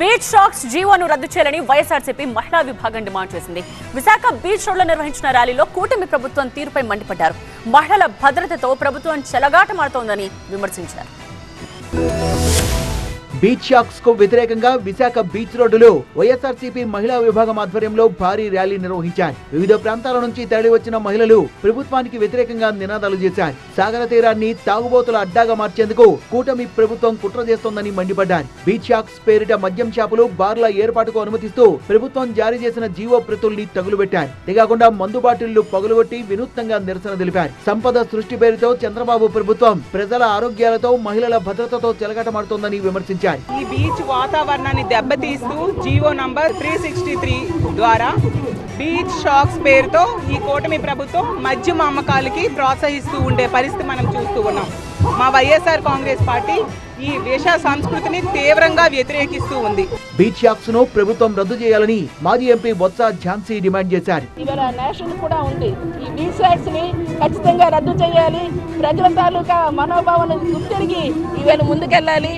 Beach shocks జీవోను రద్దు చేయాలని వైఎస్ఆర్సీపీ మహిళా విభాగం డిమాండ్ చేసింది. విశాఖ బీచ్ రోడ్లో నిర్వహించిన ర్యాలీలో కూటమి ప్రభుత్వం తీరుపై మండిపడ్డారు. మహిళల భద్రతతో ప్రభుత్వం చెలగాటమాడుతోందని విమర్శించారు. బీచ్ షాక్స్ కు వ్యతిరేకంగా విశాఖ బీచ్ రోడ్డులో వైఎస్ఆర్సీపీ మహిళా విభాగం ఆధ్వర్యంలో భారీ ర్యాలీ నిర్వహించారు. వివిధ ప్రాంతాల నుంచి తరలి వచ్చిన మహిళలు ప్రభుత్వానికి వ్యతిరేకంగా నినాదాలు చేశారు. సాగర తీరాన్ని తాగుబోతుల అడ్డాగా మార్చేందుకు కూటమి ప్రభుత్వం కుట్ర చేస్తోందని మండిపడ్డారు. బీచ్ షాక్స్ పేరిట మద్యం షాపులు, బార్ల ఏర్పాటుకు అనుమతిస్తూ ప్రభుత్వం జారీ చేసిన జీవో ప్రతుల్ని తగులుబెట్టారు. అంతేకాకుండా మందు బాటిళ్లు పగులుగొట్టి వినూత్నంగా నిరసన తెలిపారు. సంపద సృష్టి పేరుతో చంద్రబాబు ప్రభుత్వం ప్రజల ఆరోగ్యాలతో, మహిళల భద్రతతో చెలగాటమాడుతోందని విమర్శించారు. ఈ బీచ్ వాతావరణాన్ని దెబ్బతీస్తూ జీవో నంబర్ 363 ద్వారా బీచ్ షాక్స్ పేరుతో ఈ కూటమి ప్రభుత్వం మద్యం అమ్మకాలకి ప్రోత్సహిస్తూ ఉండే పరిస్థితి మనం చూస్తూ ఉన్నాం. మా వైఎస్ఆర్ కాంగ్రెస్ పార్టీ ఈ వేష సంస్కృతిని తీవ్రంగా వ్యతిరేకిస్తూ ఉంది. బీచ్ షాక్స్ ను ప్రభుత్వం రద్దు చేయాలని మాజీ ఎంపీ బొత్స ఝాన్సీ డిమాండ్ చేశారు. ఇవాళ నేషనల్ కూడా ఉంది. ఈ బీచ్ షాక్స్ ని ఖచ్చితంగా రద్దు చేయాలి. ప్రజల తాలూకా మనోభావాలను గుర్తిరిగి ఇవాళ ముందుకెళ్ళాలి.